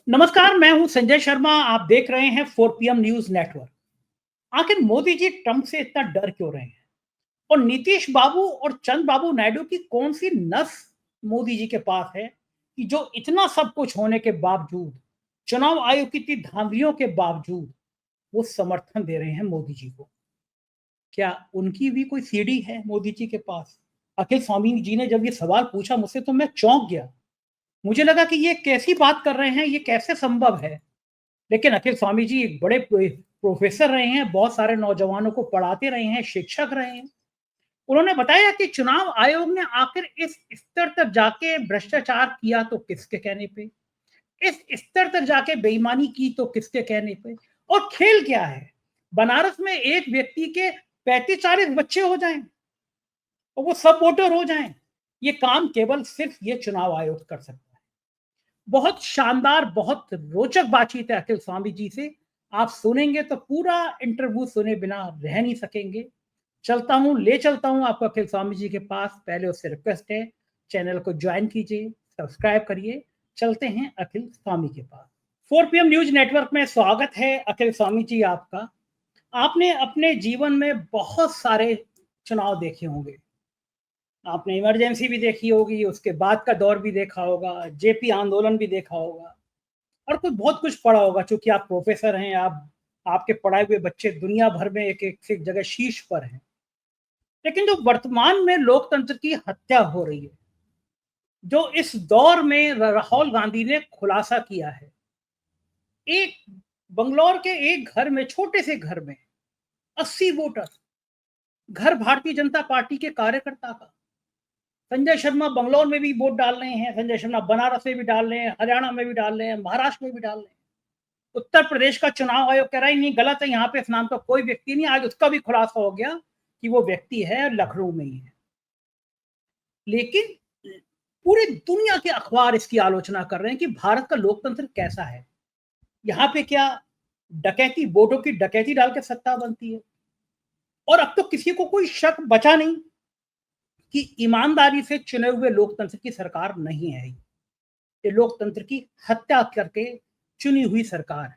नमस्कार, मैं हूं संजय शर्मा। आप देख रहे हैं 4 पीएम न्यूज नेटवर्क। आखिर मोदी जी ट्रंप से इतना डर क्यों रहे हैं? और नीतीश बाबू और चंद्रबाबू नायडू की कौन सी नस मोदी जी के पास है कि जो इतना सब कुछ होने के बावजूद, चुनाव आयोग की इतनी धांधलियों के बावजूद वो समर्थन दे रहे हैं मोदी जी को? क्या उनकी भी कोई सीढ़ी है मोदी जी के पास? अखिल स्वामी जी ने जब ये सवाल पूछा मुझसे तो मैं चौंक गया। मुझे लगा कि ये कैसी बात कर रहे हैं, ये कैसे संभव है? लेकिन अखिल स्वामी जी एक बड़े प्रोफेसर रहे हैं, बहुत सारे नौजवानों को पढ़ाते रहे हैं, शिक्षक रहे हैं। उन्होंने बताया कि चुनाव आयोग ने आखिर इस स्तर तक जाके भ्रष्टाचार किया तो किसके कहने पे, इस स्तर तक जाके बेईमानी की तो किसके कहने पे, और खेल क्या है? बनारस में एक व्यक्ति के 35-40 बच्चे हो जाएं और वो सब वोटर हो जाएं। ये काम केवल सिर्फ ये चुनाव आयोग कर सकता है। बहुत शानदार, बहुत रोचक बातचीत है अखिल स्वामी जी से। आप सुनेंगे तो पूरा इंटरव्यू सुने बिना रह नहीं सकेंगे। ले चलता हूं आपको अखिल स्वामी जी के पास। पहले उससे रिक्वेस्ट है, चैनल को ज्वाइन कीजिए, सब्सक्राइब करिए। चलते हैं अखिल स्वामी के पास। 4 पीएम न्यूज नेटवर्क में स्वागत है अखिल स्वामी जी आपका। आपने अपने जीवन में बहुत सारे चुनाव देखे होंगे। आपने इमरजेंसी भी देखी होगी, उसके बाद का दौर भी देखा होगा, जेपी आंदोलन भी देखा होगा, और कुछ बहुत कुछ पढ़ा होगा। चूंकि आप प्रोफेसर हैं, आप आपके पढ़ाए हुए बच्चे दुनिया भर में एक एक से एक जगह शीर्ष पर हैं। लेकिन जो वर्तमान में लोकतंत्र की हत्या हो रही है, जो इस दौर में राहुल गांधी ने खुलासा किया है, एक बंगलौर के एक घर में, छोटे से घर में 80 वोटर, घर भारतीय जनता पार्टी के कार्यकर्ता का। संजय शर्मा बंगलौर में भी वोट डाल रहे हैं, संजय शर्मा बनारस में भी डाल रहे हैं, हरियाणा में भी डाल रहे हैं, महाराष्ट्र में भी डाल रहे हैं। उत्तर प्रदेश का चुनाव आयोग कह रहा है नहीं, गलत है, यहाँ पे इस नाम का कोई व्यक्ति नहीं। आज उसका भी खुलासा हो गया कि वो व्यक्ति है लखनऊ में ही है। लेकिन पूरी दुनिया के अखबार इसकी आलोचना कर रहे हैं कि भारत का लोकतंत्र कैसा है। यहाँ पे क्या डकैती, वोटों की डकैती डाल के सत्ता बनती है? और अब तो किसी को कोई शक बचा नहीं कि ईमानदारी से चुने हुए लोकतंत्र की सरकार नहीं है। ये लोकतंत्र की हत्या करके चुनी हुई सरकार है।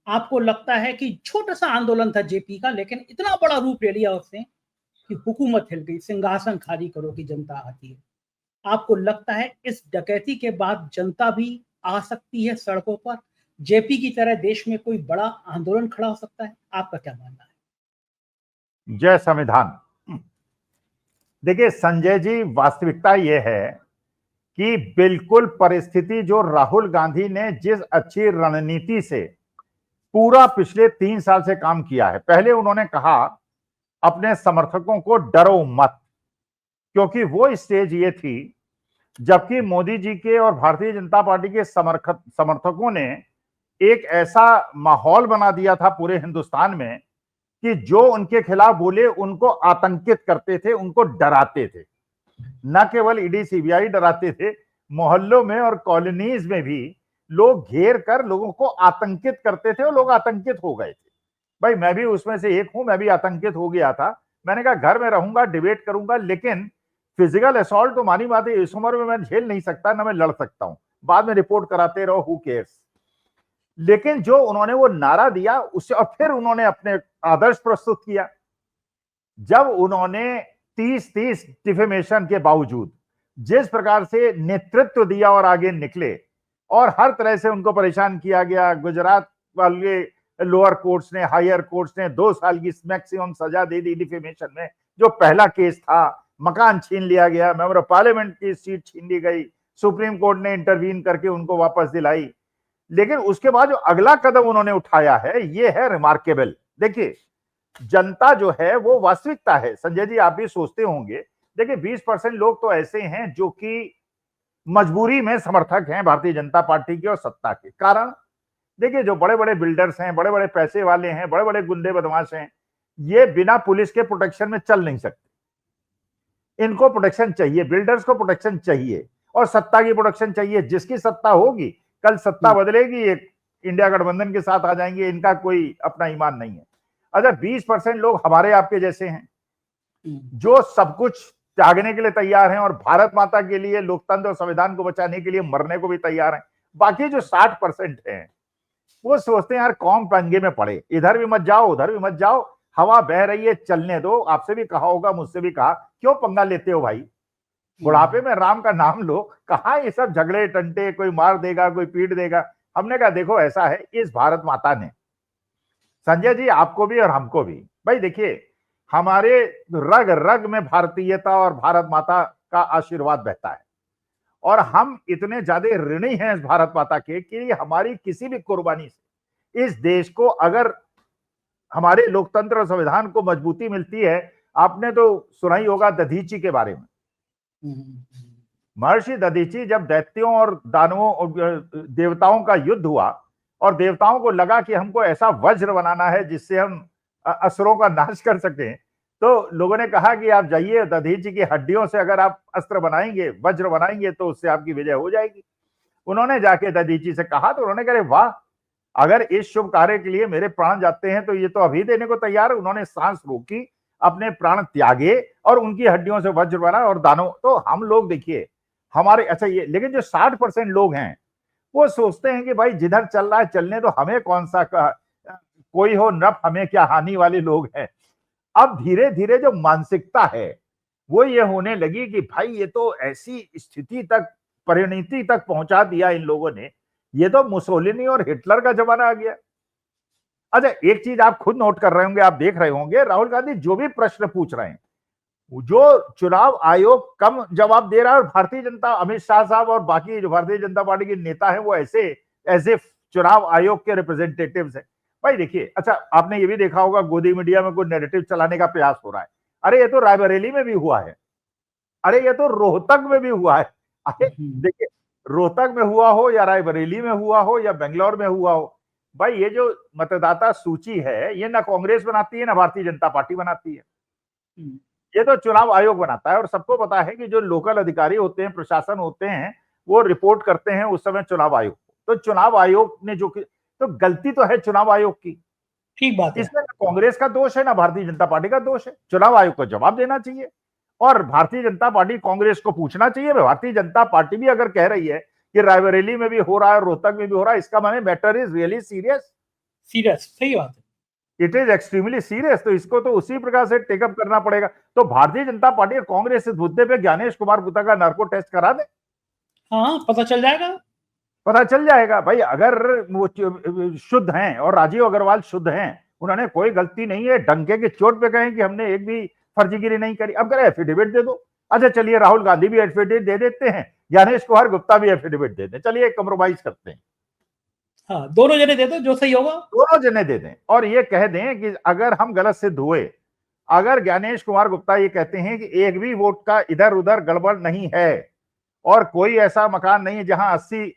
आपको लगता है कि छोटा सा आंदोलन था जेपी का, लेकिन इतना बड़ा रूप ले लिया उसने कि हुकूमत हिल गई, सिंहासन खाली करो की जनता आती है। आपको लगता है इस डकैती के बाद जनता भी आ सकती है सड़कों पर? जेपी की तरह देश में कोई बड़ा आंदोलन खड़ा हो सकता है? आपका क्या मानना है? जय संविधान। देखिए संजय जी, वास्तविकता यह है कि बिल्कुल परिस्थिति जो राहुल गांधी ने जिस अच्छी रणनीति से पूरा पिछले 3 साल से काम किया है। पहले उन्होंने कहा अपने समर्थकों को डरो मत, क्योंकि वो स्टेज ये थी जबकि मोदी जी के और भारतीय जनता पार्टी के समर्थकों ने एक ऐसा माहौल बना दिया था पूरे हिंदुस्तान में कि जो उनके खिलाफ बोले उनको आतंकित करते थे, उनको डराते थे। न केवल ईडी सीबीआई डराते थे, मोहल्लों में और कॉलोनीज में भी लोग घेर कर लोगों को आतंकित करते थे और लोग आतंकित हो गए थे। भाई मैं भी उसमें से एक हूं, मैं भी आतंकित हो गया था। मैंने कहा घर में रहूंगा, डिबेट करूंगा, लेकिन फिजिकल असॉल्ट तो मानी बात है, इस उम्र में मैं झेल नहीं सकता, ना मैं लड़ सकता हूं। बाद में रिपोर्ट कराते रहो, हु केयर्स। लेकिन जो उन्होंने वो नारा दिया उससे, और फिर उन्होंने अपने आदर्श प्रस्तुत किया। जब उन्होंने 30-30 डिफेमेशन के बावजूद जिस प्रकार से नेतृत्व दिया और आगे निकले, और हर तरह से उनको परेशान किया गया। गुजरात वाले लोअर कोर्ट्स ने, हायर कोर्ट्स ने 2 साल की मैक्सिमम सजा दे दी डिफेमेशन में। जो पहला केस था, मकान छीन लिया गया, मेंबर ऑफ पार्लियामेंट की सीट छीन ली गई, सुप्रीम कोर्ट ने इंटरवीन करके उनको वापस दिलाई। लेकिन उसके बाद जो अगला कदम उन्होंने उठाया है, ये है रिमार्केबल। देखिए जनता जो है वो वास्तविकता है। संजय जी आप भी सोचते होंगे, देखिए 20% लोग तो ऐसे हैं जो कि मजबूरी में समर्थक हैं भारतीय जनता पार्टी के और सत्ता के कारण। देखिए जो बड़े बड़े बिल्डर्स हैं, बड़े बड़े पैसे वाले हैं, बड़े बड़े गुंडे बदमाश हैं, ये बिना पुलिस के प्रोटेक्शन में चल नहीं सकते। इनको प्रोटेक्शन चाहिए, बिल्डर्स को प्रोटेक्शन चाहिए और सत्ता की प्रोटेक्शन चाहिए। जिसकी सत्ता होगी, कल सत्ता बदलेगी, एक इंडिया गठबंधन के साथ आ जाएंगे, इनका कोई अपना ईमान नहीं है। अच्छा 20% लोग हमारे आपके जैसे हैं जो सब कुछ त्यागने के लिए तैयार हैं और भारत माता के लिए, लोकतंत्र और संविधान को बचाने के लिए मरने को भी तैयार हैं। बाकी जो 60% हैं वो सोचते हैं यार कौन पंगे में पड़े, इधर भी मत जाओ उधर भी मत जाओ, हवा बह रही है चलने दो। आपसे भी कहा होगा, मुझसे भी कहा, क्यों पंगा लेते हो भाई, बुढ़ापे में राम का नाम लो, कहा ये सब झगड़े टंटे, कोई मार देगा कोई पीट देगा। हमने कहा देखो ऐसा है, इस भारत माता ने, संजय जी आपको भी और हमको भी, भाई देखिए हमारे रग रग में भारतीयता और भारत माता का आशीर्वाद बहता है, और हम इतने ज्यादा ऋणी हैं इस भारत माता के कि हमारी किसी भी कुर्बानी से इस देश को, अगर हमारे लोकतंत्र और संविधान को मजबूती मिलती है। आपने तो सुना ही होगा दधीची के बारे में। महर्षि दधीची, जब दैत्यों और दानवों और देवताओं का युद्ध हुआ और देवताओं को लगा कि हमको ऐसा वज्र बनाना है जिससे हम असुरों का नाश कर सकें, तो लोगों ने कहा कि आप जाइए दधीची की हड्डियों से अगर आप अस्त्र बनाएंगे, वज्र बनाएंगे, तो उससे आपकी विजय हो जाएगी। उन्होंने जाके दधीची से कहा तो उन्होंने कहा वाह, अगर इस शुभ कार्य के लिए मेरे प्राण जाते हैं तो ये तो अभी देने को तैयार है। उन्होंने सांस रोकी, अपने प्राण त्यागे और उनकी हड्डियों से वज्र बना और दानव। तो हम लोग देखिए हमारे, अच्छा ये, लेकिन जो 60% लोग हैं वो सोचते हैं कि भाई जिधर चल रहा है चलने, तो हमें कौन सा कोई हो नफ हमें क्या हानि वाले लोग हैं। अब धीरे धीरे जो मानसिकता है वो ये होने लगी कि भाई ये तो ऐसी स्थिति तक, परिणति तक पहुंचा दिया इन लोगों ने, ये तो मुसोलिनी और हिटलर का जमाना आ गया। अच्छा एक चीज आप खुद नोट कर रहे होंगे, आप देख रहे होंगे, राहुल गांधी जो भी प्रश्न पूछ रहे हैं, जो चुनाव आयोग कम जवाब दे रहा है, और भारतीय जनता, अमित शाह साहब और बाकी जो भारतीय जनता पार्टी के नेता हैं वो ऐसे ऐसे चुनाव आयोग के रिप्रेजेंटेटिव्स हैं। भाई देखिए, अच्छा आपने ये भी देखा होगा गोदी मीडिया में कोई नैरेटिव चलाने का प्रयास हो रहा है, अरे ये तो रायबरेली में भी हुआ है, अरे ये तो रोहतक में भी हुआ है। अरे देखिए, रोहतक में हुआ हो या रायबरेली में हुआ हो या बेंगलोर में हुआ हो, भाई ये जो मतदाता सूची है ये ना कांग्रेस बनाती है ना भारतीय जनता पार्टी बनाती है, ये तो चुनाव आयोग बनाता है। और सबको पता है कि जो लोकल अधिकारी होते हैं, प्रशासन होते हैं, वो रिपोर्ट करते हैं उस समय चुनाव आयोग। तो चुनाव आयोग ने जो, तो गलती तो है चुनाव आयोग की, ठीक बात है। इसमें ना कांग्रेस का दोष है ना भारतीय जनता पार्टी का दोष है। चुनाव आयोग को जवाब देना चाहिए और भारतीय जनता पार्टी कांग्रेस को पूछना चाहिए। भारतीय जनता पार्टी भी अगर कह रही है कि रायबरेली में भी हो रहा है, रोहतक में भी हो रहा है, इसका माने matter is really serious. Serious, सही बात है, इट इज एक्सट्रीमली सीरियस। तो इसको तो उसी प्रकार से टेकअप करना पड़ेगा। तो भारतीय जनता पार्टी और कांग्रेस इस मुद्दे पे ज्ञानेश कुमार गुप्ता का नार्को टेस्ट करा दे, हाँ पता चल जाएगा, पता चल जाएगा। भाई अगर वो शुद्ध हैं और राजीव अग्रवाल शुद्ध हैं, उन्होंने कोई गलती नहीं है, डंके की चोट पे कहें कि हमने एक भी फर्जीगिरी नहीं करी, अब करें एफिडेविट दे दो। अच्छा चलिए राहुल गांधी भी एफिडेविट दे देते हैं, ज्ञानेश कुमार गुप्ता भी एफिडेविट दे दें, चलिए कंप्रोमाइज करते हैं। हाँ दोनों जने दे दो, जो सही होगा दोनों जने दे दें और ये कह दें कि अगर हम गलत सिद्ध हुए, अगर ज्ञानेश कुमार गुप्ता ये कहते हैं कि एक भी वोट का इधर उधर गड़बड़ नहीं है और कोई ऐसा मकान नहीं है जहां 80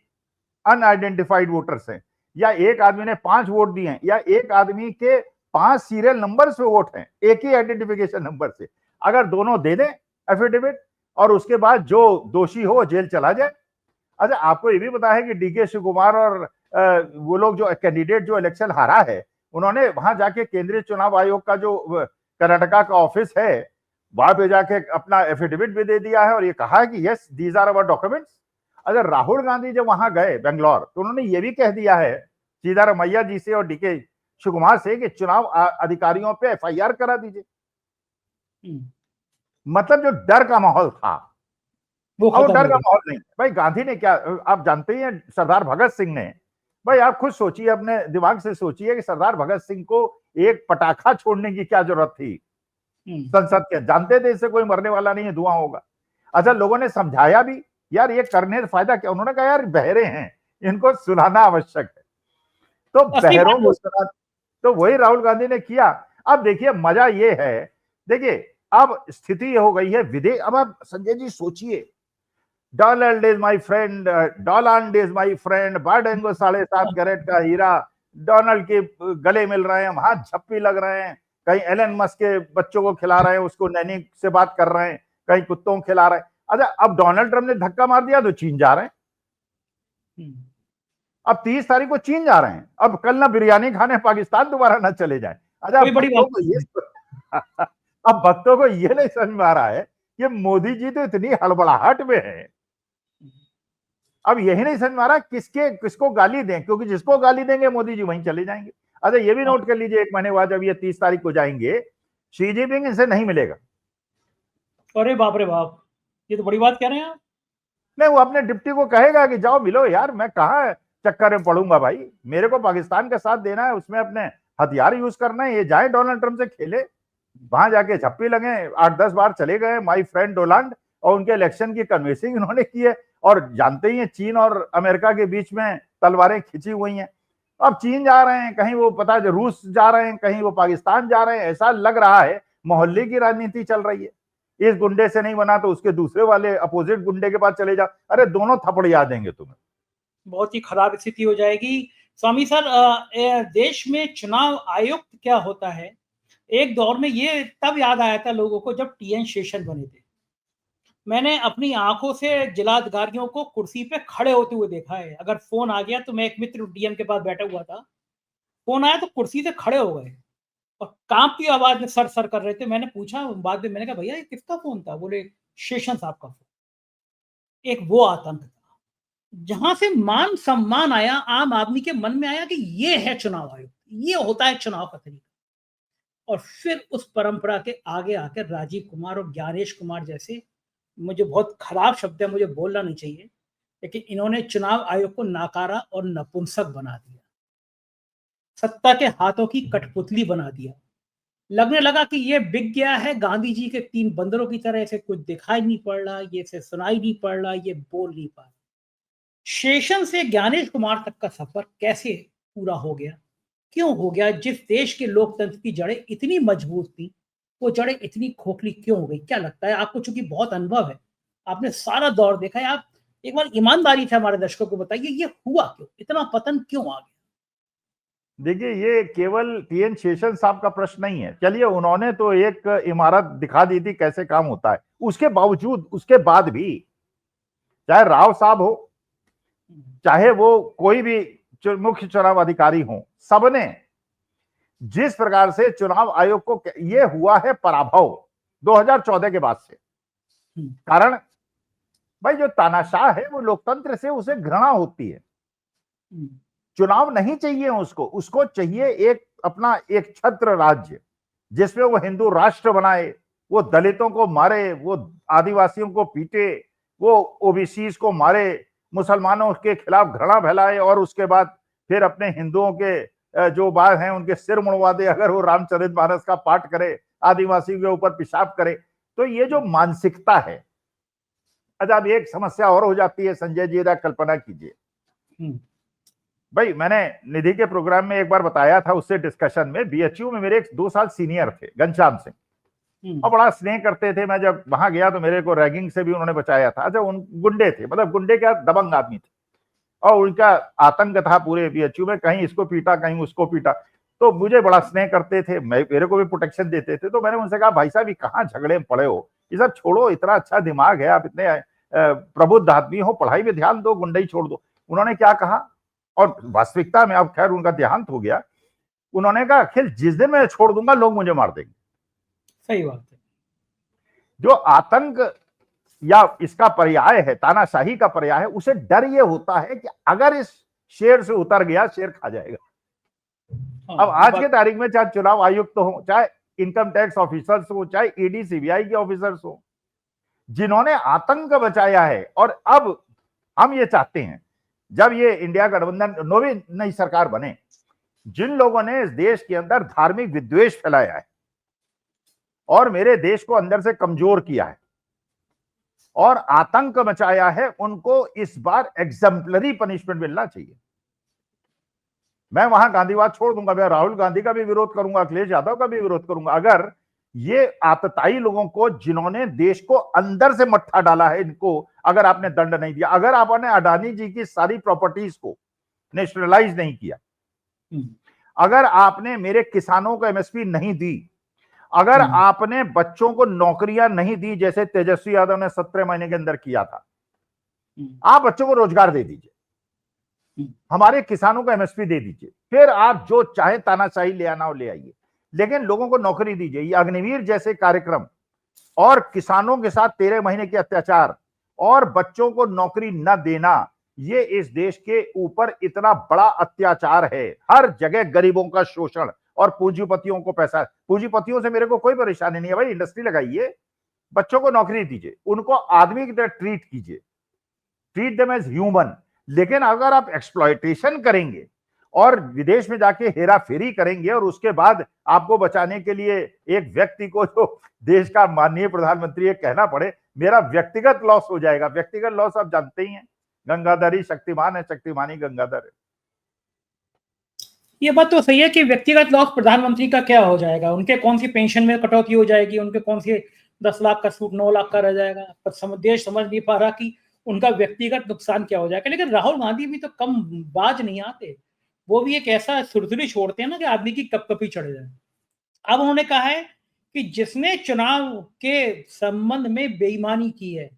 अनआइडेंटिफाइड वोटर्स हैं, या एक आदमी ने 5 वोट दिए हैं, या एक आदमी के 5 सीरियल नंबर से वोट हैं एक ही आइडेंटिफिकेशन नंबर से, अगर दोनों दे दें एफिडेविट और उसके बाद जो दोषी हो जेल चला जाए। अच्छा आपको ये भी पता है कि डीके शिव कुमार और वो लोग जो कैंडिडेट जो इलेक्शन हारा है, उन्होंने वहां जाके केंद्रीय चुनाव आयोग का जो कर्नाटका का ऑफिस है वहां पे जाके अपना एफिडेविट भी दे दिया है और ये कहा है कि yes these are our documents. अगर राहुल गांधी जब वहां गए बेंगलोर तो उन्होंने ये भी कह दिया है सीतारमैया जी से और डीके शिव कुमार से कि चुनाव अधिकारियों पे एफआईआर करा दीजिए। मतलब जो डर का माहौल था वो डर का माहौल नहीं। भाई गांधी ने क्या, आप जानते हैं सरदार भगत सिंह ने, भाई आप खुद सोचिए, अपने दिमाग से सोचिए कि सरदार भगत सिंह को एक पटाखा छोड़ने की क्या जरूरत थी संसद के, जानते थे इससे कोई मरने वाला नहीं है, धुआं होगा। अच्छा लोगों ने समझाया भी यार ये करने से फायदा क्या, उन्होंने कहा यार बहरे हैं इनको सुनाना आवश्यक है, तो बहरों को सुना, तो वही राहुल गांधी ने किया। अब देखिए मजा ये है, देखिए अब स्थिति ये हो गई है विदेश। अब आप संजय जी सोचिए, Donald is my friend, Donald is my friend, Biden को 7.5 कैरेट का हीरा डोनाल्ड के गले मिल रहे हैं, वहां झप्पी लग रहे हैं, कहीं एलन मस्क के बच्चों को खिला रहे हैं, उसको नैनी से बात कर रहे हैं, कहीं कुत्तों को खिला रहे हैं। अच्छा अब डोनाल्ड ट्रंप ने धक्का मार दिया तो चीन जा रहे हैं, अब 30 तारीख को चीन जा रहे हैं, अब कल ना बिरयानी खाने पाकिस्तान दोबारा ना चले जाए। अच्छा अब भक्तों को ये नहीं समझ में आ रहा है कि मोदी जी तो इतनी हड़बड़ाहट में है अब यही नहीं समझ में आ रहा किसको गाली दें, क्योंकि जिसको गाली देंगे मोदी जी वहीं चले जाएंगे। अच्छा ये भी नोट कर लीजिए, 1 महीने बाद जब ये 30 तारीख को जाएंगे, शी जिनपिंग इनसे नहीं मिलेगा। अरे बाप रे बाप, ये तो बड़ी बात कह रहे हैं आप। नहीं, वो अपने डिप्टी को कहेगा कि जाओ मिलो यार, मैं कहाँ चक्कर में पड़ूंगा भाई, मेरे को पाकिस्तान का साथ देना है, उसमें अपने हथियार यूज करना है, ये जाए डोनाल्ड ट्रंप से खेले, वहां जाके झप्पी लगे, 8-10 बार चले गए माई फ्रेंड डोनाल्ड, और उनके इलेक्शन की कन्विंसिंग इन्होंने की है। और जानते ही हैं चीन और अमेरिका के बीच में तलवारें खिंची हुई हैं। अब चीन जा रहे हैं, कहीं वो पता है रूस जा रहे हैं, कहीं वो पाकिस्तान जा रहे हैं, ऐसा लग रहा है मोहल्ले की राजनीति चल रही है। इस गुंडे से नहीं बना तो उसके दूसरे वाले अपोजिट गुंडे के पास चले जाओ, अरे दोनों थप्पड़ याद देंगे तुम्हें। बहुत ही खराब स्थिति हो जाएगी। स्वामी सर, देश में चुनाव आयुक्त क्या होता है, एक दौर में ये तब याद आया था लोगों को जब टीएन शेषन बने थे। मैंने अपनी आंखों से जिलाधिकारियों को कुर्सी पे खड़े होते हुए देखा है। अगर फोन आ गया तो मैं एक मित्र डीएम के पास बैठा हुआ था, फोन आया तो कुर्सी से खड़े हो गए और कांपती आवाज में सर सर कर रहे थे। मैंने पूछा बाद में, मैंने कहा भैया ये किसका फोन था? बोले शेषन साहब का फोन। एक वो आतंक था जहां से मान सम्मान आया, आम आदमी के मन में आया कि ये है चुनाव आयोग, ये होता है चुनाव का तरीका। और फिर उस परंपरा के आगे आकर राजीव कुमार और ज्ञानेश कुमार जैसे, मुझे बहुत खराब शब्द है, मुझे बोलना नहीं चाहिए, लेकिन इन्होंने चुनाव आयोग को नाकारा और नपुंसक बना दिया, सत्ता के हाथों की कठपुतली बना दिया। लगने लगा कि ये बिक गया है गांधी जी के 3 बंदरों की तरह, से कुछ दिखाई नहीं पड़ रहा, ये से सुनाई नहीं पड़ रहा, ये बोल नहीं पा रहा। शेषन से ज्ञानेश कुमार तक का सफर कैसे पूरा हो गया, क्यों हो गया? जिस देश के लोकतंत्र की जड़ें इतनी मजबूत थी, वो जड़ें इतनी खोखली क्यों हो गई? क्या लगता है आपको? चूंकि बहुत अनुभव है, आपने सारा दौर देखा है, आप एक बार ईमानदारी से हमारे दर्शकों को बताइए, ये हुआ क्यों, इतना पतन क्यों आ गया? देखिए ये केवल टीएन शेषन साहब का प्रश्न नहीं है। चलिए उन्होंने तो एक इमारत दिखा दी थी कैसे काम होता है, उसके बावजूद उसके बाद भी चाहे राव साहब हो, चाहे वो कोई भी मुख्य चुनाव अधिकारी हो, सबने जिस प्रकार से चुनाव आयोग को, ये हुआ है पराभव 2014 के बाद से। कारण भाई जो तानाशाह है वो लोकतंत्र से उसे घृणा होती है, चुनाव नहीं चाहिए उसको चाहिए एक अपना एक छत्र राज्य जिसमें वो हिंदू राष्ट्र बनाए, वो दलितों को मारे, वो आदिवासियों को पीटे, वो ओबीसीज को मारे, मुसलमानों के खिलाफ घृणा फैलाए, और उसके बाद फिर अपने हिंदुओं के जो बात हैं उनके सिर मुड़वा दे, अगर वो रामचरितमानस का पाठ करे, आदिवासियों के ऊपर पेशाब करे। तो ये जो मानसिकता है, अच्छा अब एक समस्या और हो जाती है संजय जी, कल्पना कीजिए भाई, मैंने निधि के प्रोग्राम में एक बार बताया था, उससे डिस्कशन में, बीएचयू में मेरे 2 साल सीनियर थे घनश्याम सिंह, और बड़ा स्नेह करते थे। मैं जब वहां गया तो मेरे को रैगिंग से भी उन्होंने बचाया था। अच्छा उन गुंडे थे, मतलब गुंडे क्या, दबंग आदमी थे, और उनका आतंक था पूरे बीएचयू में, कहीं इसको पीटा कहीं उसको पीटा। तो मुझे बड़ा स्नेह करते थे, मेरे को भी प्रोटेक्शन देते थे। तो मैंने उनसे कहा भाई साहब ये कहाँ झगड़े में पड़े हो, ये सब छोड़ो, इतना अच्छा दिमाग है, आप इतने प्रबुद्ध आदमी हो, पढ़ाई में ध्यान दो, गुंडई छोड़ दो। उन्होंने क्या कहा, और वास्तविकता में अब खैर उनका देहांत हो गया, उन्होंने कहा अखिल जिस दिन मैं छोड़ दूंगा लोग मुझे मार देंगे। सही बात है। जो आतंक या इसका पर्याय है, तानाशाही का पर्याय है, उसे डर ये होता है कि अगर इस शेर से उतर गया शेर खा जाएगा। अब आज के तारीख में चाहे चुनाव आयुक्त हो, चाहे इनकम टैक्स ऑफिसर्स हो, चाहे ईडी सीबीआई के ऑफिसर्स हो, जिन्होंने आतंक बचाया है, और अब हम ये चाहते हैं जब ये इंडिया गठबंधन नई सरकार बने, जिन लोगों ने इस देश के अंदर धार्मिक विद्वेष फैलाया है और मेरे देश को अंदर से कमजोर किया है और आतंक मचाया है, उनको इस बार एग्जाम्पलरी पनिशमेंट मिलना चाहिए। मैं वहां गांधीवाद छोड़ दूंगा, मैं राहुल गांधी का भी विरोध करूंगा, अखिलेश यादव का भी विरोध करूंगा, अगर ये आतताई लोगों को जिन्होंने देश को अंदर से मट्ठा डाला है, इनको अगर आपने दंड नहीं दिया, अगर आपने अडानी जी की सारी प्रॉपर्टीज को नेशनलाइज नहीं किया, अगर आपने मेरे किसानों को एमएसपी नहीं दी, अगर आपने बच्चों को नौकरियां नहीं दी जैसे तेजस्वी यादव ने 17 महीने के अंदर किया था, आप बच्चों को रोजगार दे दीजिए, हमारे किसानों को एमएसपी दे दीजिए, फिर आप जो चाहे तानाशाही ले आना हो ले आइए, लेकिन लोगों को नौकरी दीजिए। ये अग्निवीर जैसे कार्यक्रम और किसानों के साथ 13 महीने के अत्याचार और बच्चों को नौकरी न देना, ये इस देश के ऊपर इतना बड़ा अत्याचार है, हर जगह गरीबों का शोषण और पूंजीपतियों को पैसा। पूंजीपतियों से मेरे को कोई परेशानी नहीं है भाई, इंडस्ट्री लगाइए, बच्चों को नौकरी दीजिए, उनको आदमी की तरह ट्रीट कीजिए, ट्रीट देम एज ह्यूमन। लेकिन अगर आप एक्सप्लॉयटेशन करेंगे और विदेश में जाके हेरा फेरी करेंगे और उसके बाद आपको बचाने के लिए एक व्यक्ति को जो देश का माननीय प्रधानमंत्री ये कहना पड़े मेरा व्यक्तिगत लॉस हो जाएगा, व्यक्तिगत लॉस आप जानते ही हैं, गंगाधर ही शक्तिमान है, शक्तिमान ही गंगाधर है। ये बात तो सही है कि व्यक्तिगत लॉस प्रधानमंत्री का क्या हो जाएगा, उनके कौन सी पेंशन में कटौती हो जाएगी, उनके कौन सी 10 लाख का सूट 9 लाख का रह जाएगा, पर देश समझ नहीं पा रहा कि उनका व्यक्तिगत नुकसान क्या हो जाएगा। लेकिन राहुल गांधी भी तो कम बाज नहीं आते, वो भी एक ऐसा सुरसुरी छोड़ते हैं ना कि आदमी की कपकपी चढ़ जाए। अब उन्होंने कहा है कि जिसने चुनाव के संबंध में बेईमानी की है,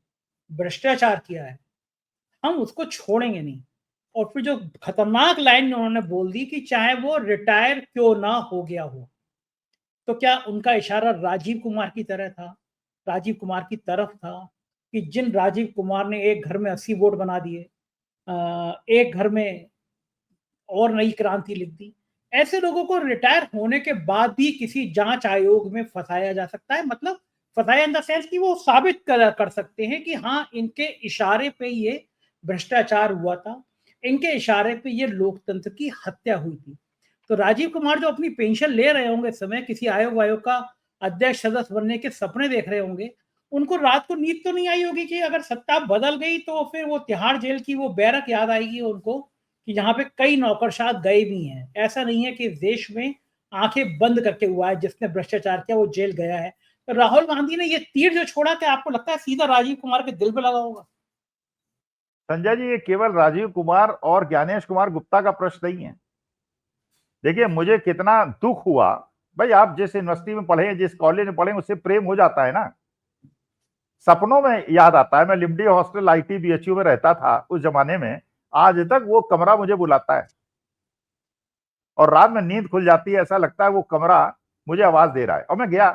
भ्रष्टाचार किया है, हम उसको छोड़ेंगे नहीं। और फिर जो खतरनाक लाइन उन्होंने बोल दी कि चाहे वो रिटायर क्यों ना हो गया हो। तो क्या उनका इशारा राजीव कुमार की तरह था, राजीव कुमार की तरफ था कि जिन राजीव कुमार ने एक घर में 80 वोट बना दिए, एक घर में और नई क्रांति लिख दी। ऐसे लोगों को रिटायर होने के बाद भी किसी जांच आयोग में फंसाया जा सकता है, मतलब फंसाया इन द सेंस कि वो साबित कर सकते हैं कि हाँ, इनके इशारे पे ये भ्रष्टाचार हुआ था, इनके इशारे पे ये लोकतंत्र की हत्या हुई थी। तो राजीव कुमार जो अपनी पेंशन ले रहे होंगे इस समय, किसी आयोग का अध्यक्ष सदस्य बनने के सपने देख रहे होंगे, उनको रात को नींद तो नहीं आई होगी कि अगर सत्ता बदल गई तो फिर वो तिहाड़ जेल की वो बैरक याद आएगी उनको कि यहाँ पे कई नौकरशाह गए भी हैं। ऐसा नहीं है कि देश में आंखें बंद करके हुआ है, जिसने भ्रष्टाचार किया वो जेल गया है। तो राहुल गांधी ने ये तीर जो छोड़ा, क्या आपको लगता है सीधा राजीव कुमार के दिल पे लगा होगा? संजय जी, ये केवल राजीव कुमार और ज्ञानेश कुमार गुप्ता का प्रश्न नहीं है। देखिए, मुझे कितना दुख हुआ भाई, आप जिस यूनिवर्सिटी में पढ़े, जिस कॉलेज में पढ़े, उससे प्रेम हो जाता है ना, सपनों में याद आता है। मैं लिमडी हॉस्टल आईटी बीएचयू में रहता था उस जमाने में, आज तक वो कमरा मुझे बुलाता है और रात में नींद खुल जाती है, ऐसा लगता है वो कमरा मुझे आवाज दे रहा है। और मैं गया,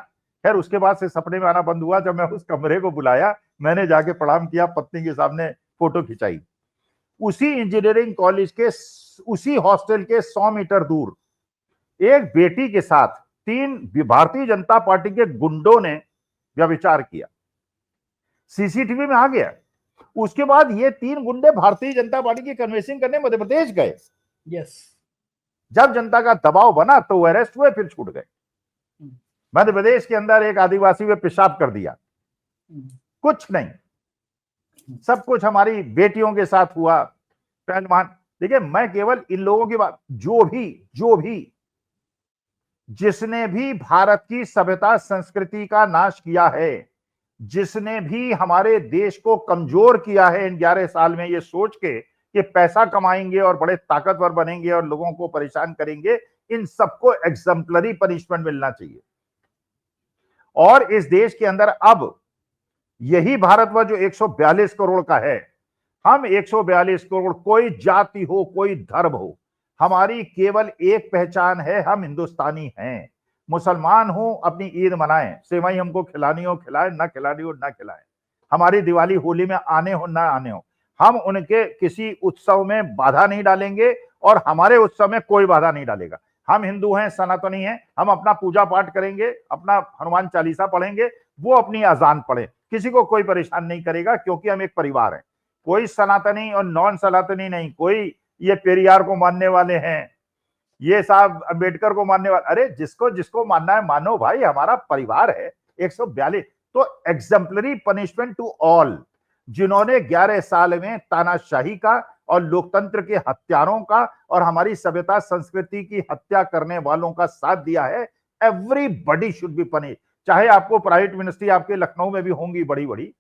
खैर उसके बाद से सपने में आना बंद हुआ। जब मैं उस कमरे को बुलाया, मैंने जाके प्रणाम किया, पत्नी के सामने फोटो खिंचाई। उसी इंजीनियरिंग कॉलेज के उसी हॉस्टल के 100 मीटर दूर एक बेटी के साथ 3 भारतीय जनता पार्टी के गुंडों ने व्यभिचार किया, सीसीटीवी में आ गया। उसके बाद ये 3 गुंडे भारतीय जनता पार्टी की कन्वेंसिंग करने मध्य प्रदेश गए। यस। जब जनता का दबाव बना तो वो अरेस्ट हुए, फिर छूट गए। मध्य प्रदेश के अंदर एक आदिवासी पे पेशाब कर दिया, कुछ नहीं, सब कुछ हमारी बेटियों के साथ हुआ। पहलवान, देखिए मैं केवल इन लोगों की बात, जो भी जिसने भी भारत की सभ्यता संस्कृति का नाश किया है, जिसने भी हमारे देश को कमजोर किया है इन 11 साल में, ये सोच के कि पैसा कमाएंगे और बड़े ताकतवर बनेंगे और लोगों को परेशान करेंगे, इन सबको एग्जाम्पलरी पनिशमेंट मिलना चाहिए। और इस देश के अंदर अब यही भारतवर्ष जो 142 करोड़ का है, हम 142 करोड़, कोई जाति हो, कोई धर्म हो, हमारी केवल एक पहचान है, हम हिंदुस्तानी हैं। मुसलमान हो, अपनी ईद मनाएं, सेवई हमको खिलानी हो खिलाएं, ना खिलानी हो ना खिलाएं। हमारी दिवाली होली में आने हो ना आने हो, हम उनके किसी उत्सव में बाधा नहीं डालेंगे और हमारे उत्सव में कोई बाधा नहीं डालेगा। हम हिंदू हैं, सनातनी हैं, हम अपना पूजा पाठ करेंगे, अपना हनुमान चालीसा पढ़ेंगे, वो अपनी अजान पढ़े, किसी को कोई परेशान नहीं करेगा, क्योंकि हम एक परिवार हैं। कोई सनातनी और नॉन सनातनी नहीं, कोई ये पेरियार को मानने वाले हैं, ये साहब अंबेडकर को मानने वाले, अरे जिसको जिसको मानना है मानो भाई, हमारा परिवार है। 142 तो एग्जाम्पलरी पनिशमेंट टू ऑल। जिन्होंने 11 साल में तानाशाही का और लोकतंत्र के हत्यारों का और हमारी सभ्यता संस्कृति की हत्या करने वालों का साथ दिया है, एवरीबॉडी शुड बी पनिश। चाहे आपको प्राइवेट यूनिवर्सिटी आपके लखनऊ में भी होंगी बड़ी बड़ी,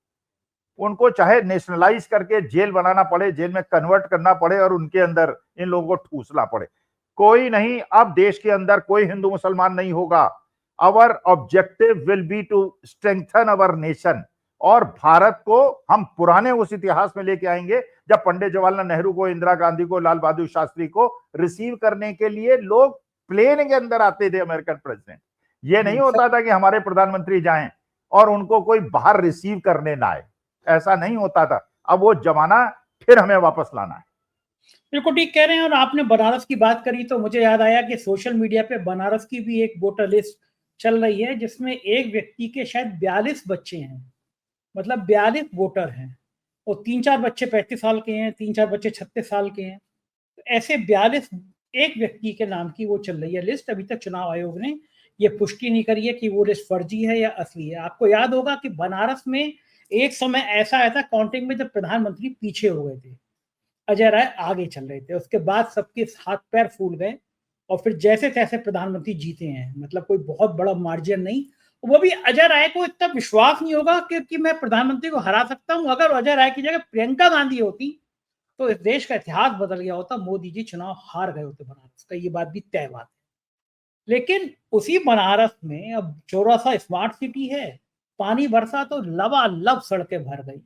उनको चाहे नेशनलाइज करके जेल बनाना पड़े, जेल में कन्वर्ट करना पड़े और उनके अंदर इन लोगों को ठूसना पड़े, कोई नहीं। अब देश के अंदर कोई हिंदू मुसलमान नहीं होगा। Our objective will be to strengthen our nation. और भारत को हम पुराने उस इतिहास में लेके आएंगे जब पंडित जवाहरलाल नेहरू को, इंदिरा गांधी को, लाल बहादुर शास्त्री को रिसीव करने के लिए लोग प्लेन के अंदर आते थे, अमेरिकन प्रेसिडेंट। ये नहीं होता था कि हमारे प्रधानमंत्री जाएं और उनको कोई बाहर रिसीव करने ना आए, ऐसा नहीं होता था। अब वो जमाना फिर हमें वापस लाना है। बिल्कुल ठीक कह रहे हैं। और आपने बनारस की बात करी तो मुझे याद आया कि सोशल मीडिया पे बनारस की भी एक वोटर लिस्ट चल रही है, जिसमें एक व्यक्ति के शायद 42 बच्चे हैं, मतलब 42 वोटर हैं। और 3-4 बच्चे 35 साल के हैं, 3-4 बच्चे 36 साल के हैं। तो ऐसे 42 एक व्यक्ति के नाम की वो चल रही है लिस्ट। अभी तक चुनाव आयोग ने ये पुष्टि नहीं करी है कि वो लिस्ट फर्जी है या असली है। आपको याद होगा कि बनारस में एक समय ऐसा आया था काउंटिंग में जब प्रधानमंत्री पीछे हो गए थे, अजय राय आगे चल रहे थे। उसके बाद सबके हाथ पैर फूल गए और फिर जैसे तैसे प्रधानमंत्री जीते हैं, मतलब कोई बहुत बड़ा मार्जिन नहीं। वो भी अजय राय को इतना विश्वास नहीं होगा कि मैं प्रधानमंत्री को हरा सकता हूं। अगर अजय राय की जगह प्रियंका गांधी होती तो इस देश का इतिहास बदल गया होता, मोदी जी चुनाव हार गए होते बनारस का, ये बात भी तय बात है। लेकिन उसी बनारस में अब चौरासा स्मार्ट सिटी है, पानी बरसा तो लबालब सड़कें भर गई।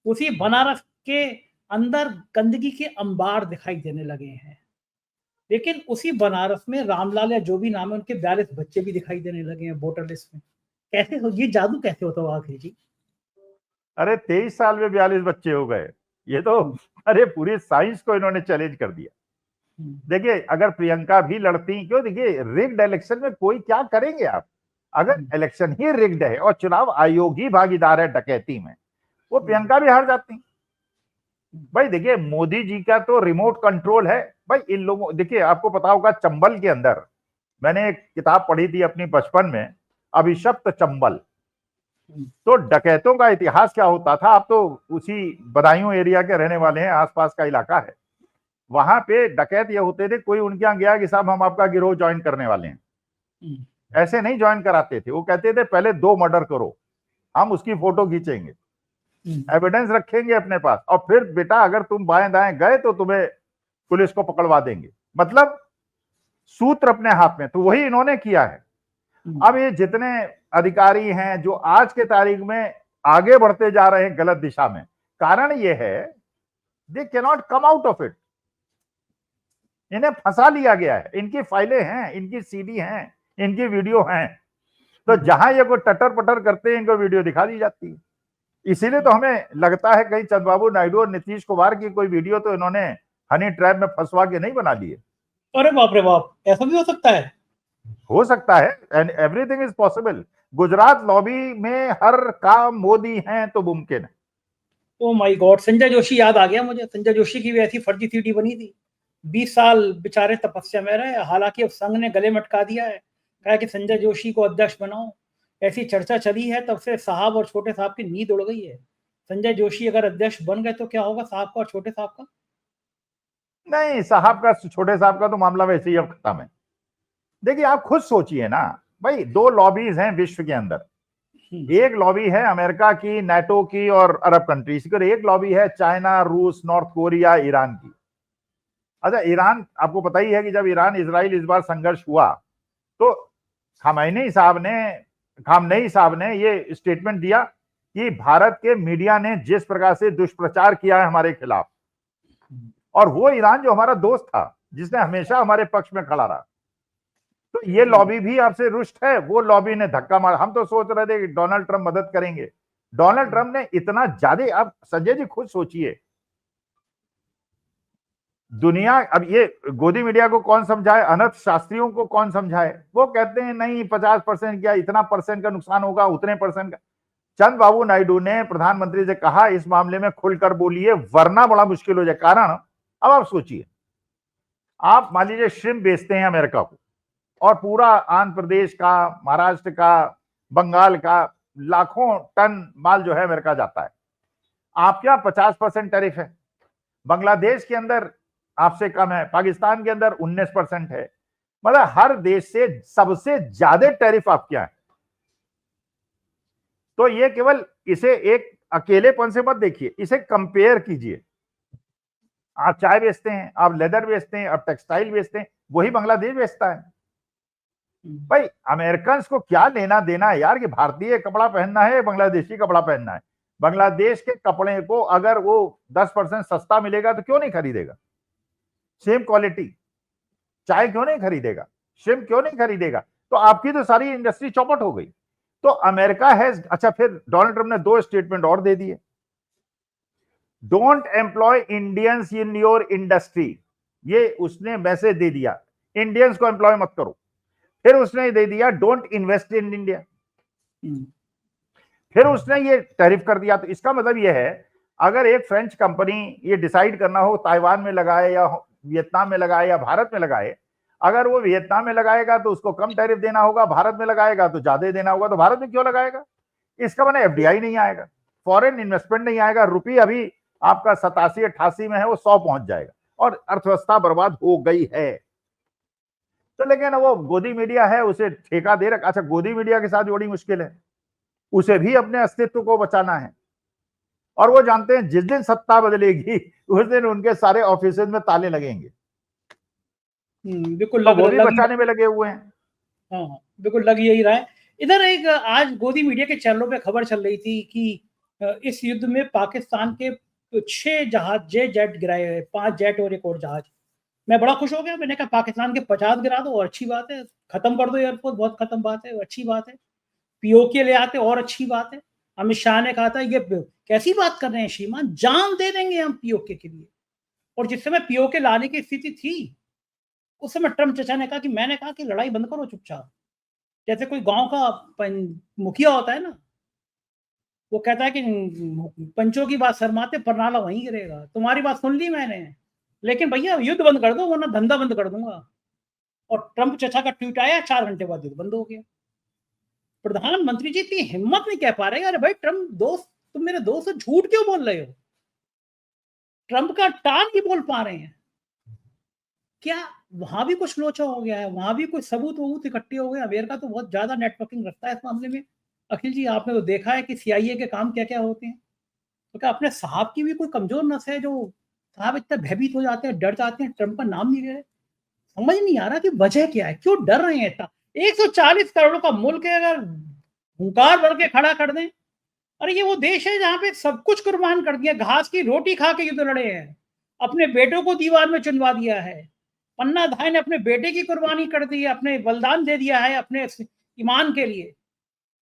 उसी बनारस के अंदर गंदगी के अंबार दिखाई देने लगे हैं। लेकिन उसी बनारस में रामलाल या जो भी नाम है उनके 42 बच्चे भी दिखाई देने लगे हैं वोटर लिस्ट में। कैसे हो ये जादू, कैसे होता होगा आखिर जी? अरे 23 साल में 42 बच्चे हो गए, ये तो अरे पूरी साइंस को इन्होंने चैलेंज कर दिया। देखिए अगर प्रियंका भी लड़ती, क्यों, देखिए रिग्ड इलेक्शन में कोई क्या करेंगे आप? अगर इलेक्शन ही रिग्ड है और चुनाव आयोग ही भागीदार है डकैती में, वो प्रियंका भी हार जाती। भाई देखिए मोदी जी का तो रिमोट कंट्रोल है। भाई इन लोगों, देखिए आपको पता होगा चंबल के अंदर, मैंने एक किताब पढ़ी थी अपनी बचपन में, अभिशप्त चंबल। तो डकैतों का इतिहास क्या होता था, आप तो उसी बदायूं एरिया के रहने वाले हैं, आसपास का इलाका है। वहां पे डकैत ये होते थे, कोई उनके यहाँ गया कि साहब हम आपका गिरोह ज्वाइन करने वाले हैं, ऐसे नहीं ज्वाइन कराते थे। वो कहते थे पहले 2 मर्डर करो, हम उसकी फोटो खींचेंगे, एविडेंस रखेंगे अपने पास, और फिर बेटा अगर तुम बाएं दाएं गए तो तुम्हें पुलिस को पकड़वा देंगे। मतलब सूत्र अपने हाथ में। तो वही इन्होंने किया है। अब ये जितने अधिकारी हैं जो आज के तारीख में आगे बढ़ते जा रहे हैं गलत दिशा में, कारण ये है they can not come out of it. इन्हें फंसा लिया गया है, इनकी फाइलें हैं, इनकी सीडी हैं, इनकी वीडियो हैं। तो जहां ये कोई टटर पटर करते हैं इनको वीडियो दिखा दी जाती है। इसीलिए तो हमें लगता है कहीं चंद्रबाबू नायडू और नीतीश कुमार की कोई वीडियो तो इन्होंने हनी ट्रैप में फंसवा के नहीं बना लिए। अरे बाप रे बाप, ऐसा भी हो सकता है? हो सकता है, and everything is possible. Gujarat lobby में हर काम मोदी हैं तो मुमकिन है। Oh my God, Sanjay Joshi याद आ गया मुझे। संजय जोशी की भी ऐसी फर्जी सीडी बनी थी। 20 साल बेचारे तपस्या में रहे, हालांकि अब संघ ने गले मटका दिया है, कहा कि संजय जोशी को अध्यक्ष बनाओ। ऐसी चर्चा चली है, तब से साहब और छोटे साहब की नींद उड़ गई है। संजय जोशी अगर अध्यक्ष बन गए तो क्या होगा साहब का और छोटे साहब का? नहीं, साहब का छोटे साहब का तो मामला वैसे ही अब खत्म है। देखिए आप खुद सोचिए ना भाई, 2 लॉबीज हैं विश्व के अंदर। एक लॉबी है अमेरिका की, नाटो की और अरब कंट्रीज की, और एक लॉबी है चाइना, रूस, नॉर्थ कोरिया, ईरान की। अच्छा ईरान, आपको पता ही है कि जब ईरान इजराइल इस बार संघर्ष हुआ तो खामनेई साहब ने ये स्टेटमेंट दिया कि भारत के मीडिया ने जिस प्रकार से दुष्प्रचार किया है हमारे खिलाफ, और वो ईरान जो हमारा दोस्त था, जिसने हमेशा हमारे पक्ष में खड़ा रहा, तो ये लॉबी भी आपसे रुष्ट है। वो लॉबी ने धक्का मारा। हम तो सोच रहे थे कि डोनाल्ड ट्रंप मदद करेंगे, डोनाल्ड ट्रंप ने इतना ज्यादा, आप संजय जी खुद सोचिए, दुनिया, अब ये गोदी मीडिया को कौन समझाए, अनंत शास्त्रियों को कौन समझाए? वो कहते हैं नहीं 50% क्या, इतना परसेंट का नुकसान होगा, उतने परसेंट का। चंद्रबाबू नायडू ने प्रधानमंत्री से कहा इस मामले में खुलकर बोलिए वरना बड़ा मुश्किल हो जाए। कारण, अब आप सोचिए, आप मान लीजिए श्रिम्प बेचते हैं अमेरिका को, और पूरा आंध्र प्रदेश का, महाराष्ट्र का, बंगाल का लाखों टन माल जो है अमेरिका जाता है। आपके यहां 50% टैरिफ है, बांग्लादेश के अंदर आपसे कम है, पाकिस्तान के अंदर 19% है। मतलब हर देश से सबसे ज्यादा टैरिफ आपके यहां है। तो ये केवल इसे एक अकेलेपन से मत देखिए, इसे कंपेयर कीजिए। आप चाय बेचते हैं, आप लेदर बेचते हैं, आप टेक्सटाइल बेचते हैं, वही बांग्लादेश बेचता है। भाई अमेरिकन को क्या लेना देना है यार कि भारतीय कपड़ा पहनना है, बांग्लादेशी कपड़ा पहनना है। बांग्लादेश के कपड़े को अगर वो 10% सस्ता मिलेगा तो क्यों नहीं खरीदेगा? सेम क्वालिटी चाय क्यों नहीं खरीदेगा? श्रिम्प क्यों नहीं खरीदेगा? तो आपकी तो सारी इंडस्ट्री चौपट हो गई। तो अमेरिका है। अच्छा फिर डोनाल्ड ट्रंप ने 2 स्टेटमेंट और दे दिए। Don't employ Indians in your industry, ये उसने मैसेज दे दिया, इंडियंस को एम्प्लॉय मत करो। फिर उसने दे दिया डोंट इन्वेस्ट इन इंडिया, फिर उसने ये टैरिफ कर दिया। तो इसका मतलब ये है, अगर एक फ्रेंच कंपनी ये डिसाइड करना हो ताइवान में लगाए या वियतनाम में लगाए या भारत में लगाए, अगर वो वियतनाम में लगाएगा तो उसको कम टैरिफ देना होगा, भारत में लगाएगा तो ज्यादा देना होगा। तो भारत में क्यों लगाएगा? इसका माने एफडीआई नहीं आएगा, फॉरेन इन्वेस्टमेंट नहीं आएगा, रुपये अभी आपका 87-88 में है, वो 100 पहुंच जाएगा और अर्थव्यवस्था बर्बाद हो गई है। तो लेकिन वो गोदी मीडिया है, उसे ठेका दे रखा। अच्छा, गोदी मीडिया के साथ बड़ी मुश्किल है, उसे भी अपने अस्तित्व को बचाना है और वो जानते हैं जिस दिन सत्ता बदलेगी उस दिन उनके सारे ऑफिस में ताले लगेंगे। बिल्कुल तो वो भी बचाने में लगे हुए हैं। हाँ, बिल्कुल लग यही रहा है। इधर एक आज गोदी मीडिया के चैनलों पे खबर चल रही थी कि इस युद्ध में पाकिस्तान के 6 जहाज जेट गिराए हैं, 5 जेट और एक और जहाज। मैं बड़ा खुश हो गया, मैंने कहा पाकिस्तान के 50 गिरा दो और अच्छी बात है, खत्म कर दो एयरफोर्स, बहुत खत्म बात है, अच्छी बात है। पीओके ले आते और अच्छी बात है। अमित शाह ने कहा था ये कैसी बात कर रहे हैं श्रीमान, जान दे देंगे हम पीओके के लिए। और जिस समय पीओके लाने की स्थिति थी उस समय ट्रम्प चचा ने कहा कि मैंने कहा कि लड़ाई बंद करो चुपचाप। जैसे कोई गांव का मुखिया होता है ना, वो कहता है कि पंचों की बात शर्माते, परनाला वहीं गिरेगा। तुम्हारी बात सुन ली मैंने, लेकिन भैया युद्ध बंद कर दो वरना धंधा बंद कर दूंगा। और ट्रम्प चचा का ट्वीट आया, 4 घंटे बाद युद्ध बंद हो गया। प्रधानमंत्री जी इतनी हिम्मत नहीं कह पा रहे, अरे भाई ट्रम्प दोस्त, तुम मेरे दोस्त हो, झूठ क्यों बोल रहे हो? ट्रम्प का टाल नहीं बोल पा रहे हैं क्या? वहां भी कुछ लोचा हो गया है, वहां भी कुछ सबूत वबूत इकट्ठे हो गए। अमेरिका तो बहुत ज्यादा नेटवर्किंग रखता है इस मामले में। अखिल जी, आपने तो देखा है कि सीआईए के काम क्या क्या होते हैं। तो क्या अपने साहब की भी कोई कमजोर नस है जो साहब इतना भयभीत हो जाते हैं, डर जाते हैं, ट्रम्प का नाम नहीं ले रहे? समझ नहीं आ रहा कि वजह क्या है, क्यों डर रहे हैं इतना? 140 करोड़ का मुल्क है, अगर हुंकार भर के खड़ा कर दें। अरे ये वो देश है जहां पे सब कुछ कुर्बान कर दिया, घास की रोटी खा के युद्ध लड़े हैं, अपने बेटों को दीवार में चुनवा दिया है। पन्ना धाय ने अपने बेटे की कुर्बानी कर दी है, अपने बलिदान दे दिया है अपने ईमान के लिए,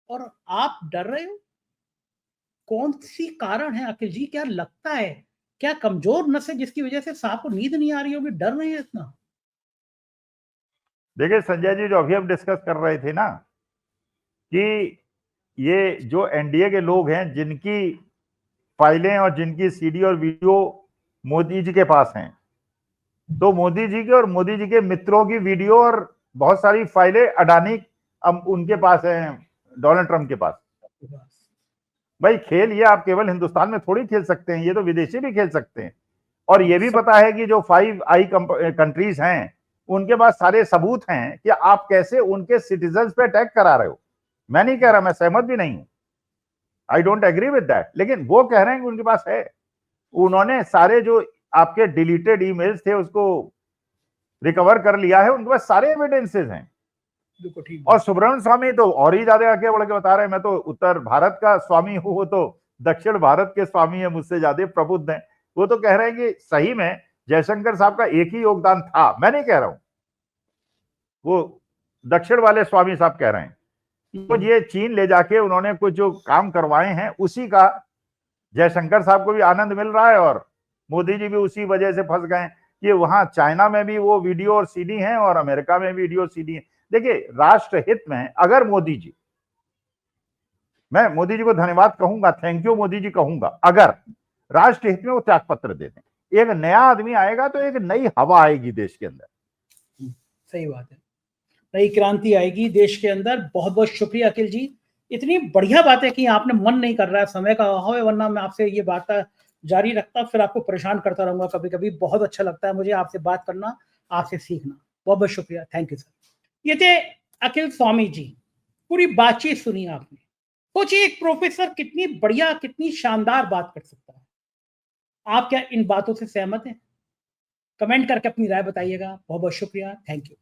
और आप डर रहे हो? कौन सी कारण है अखिल जी? क्या लगता है, क्या कमजोर नस है जिसकी वजह से साहब को नींद नहीं आ रही होगी, डर रहे हैं इतना? देखिए संजय जी, जो अभी हम डिस्कस कर रहे थे ना, कि ये जो एनडीए के लोग हैं जिनकी फाइलें और जिनकी सीडी और वीडियो मोदी जी के पास हैं, तो मोदी जी के और मोदी जी के मित्रों की वीडियो और बहुत सारी फाइलें अडानी अब उनके पास हैं, डोनाल्ड ट्रंप के पास। भाई खेल ये आप केवल हिंदुस्तान में थोड़ी खेल सकते हैं, ये तो विदेशी भी खेल सकते हैं। और ये भी पता है कि जो 5 आई कंट्रीज हैं उनके पास सारे सबूत हैं कि आप कैसे उनके सिटीजन पे अटैक करा रहे हो। मैं नहीं कह रहा, मैं सहमत भी नहीं हूं, I don't agree with that, लेकिन वो कह रहे हैं कि उनके पास है। उन्होंने सारे जो आपके डिलीटेड ईमेल्स थे उसको रिकवर कर लिया है, उनके पास सारे एविडेंसेस हैं। और सुब्रमण्यम स्वामी तो और ही ज्यादा आगे बढ़ के बता रहे हैं, मैं तो उत्तर भारत का स्वामी हूं, वो तो दक्षिण भारत के स्वामी है, मुझसे ज्यादा प्रबुद्ध हैं। वो तो कह रहे हैं कि सही में जयशंकर साहब का एक ही योगदान था, मैं नहीं कह रहा हूं, वो दक्षिण वाले स्वामी साहब कह रहे हैं। तो ये चीन ले जाके उन्होंने कुछ जो काम करवाए हैं उसी का जयशंकर साहब को भी आनंद मिल रहा है और मोदी जी भी उसी वजह से फंस गए कि वहां चाइना में भी वो वीडियो और सीडी है और अमेरिका में वीडियो और सीडी है। देखिए राष्ट्र हित में अगर मोदी जी, मैं मोदी जी को धन्यवाद कहूंगा, थैंक यू मोदी जी कहूंगा, अगर राष्ट्र हित में वो त्याग पत्र दे दें, एक नया आदमी आएगा तो एक नई हवा आएगी देश के अंदर। सही बात है, नई क्रांति आएगी देश के अंदर। बहुत बहुत शुक्रिया अखिल जी, इतनी बढ़िया बातें की। आपने मन नहीं कर रहा है, समय का अभाव है, वरना मैं आपसे ये बात जारी रखता, फिर आपको परेशान करता रहूंगा कभी कभी। बहुत अच्छा लगता है मुझे आपसे बात करना, आपसे सीखना। बहुत बहुत शुक्रिया, थैंक यू सर। ये थे अखिल स्वामी जी, पूरी बातचीत सुनी आपने। सोचिए एक प्रोफेसर कितनी बढ़िया, कितनी शानदार बात कर सकता है। आप क्या इन बातों से सहमत हैं? कमेंट करके अपनी राय बताइएगा। बहुत बहुत शुक्रिया, थैंक यू।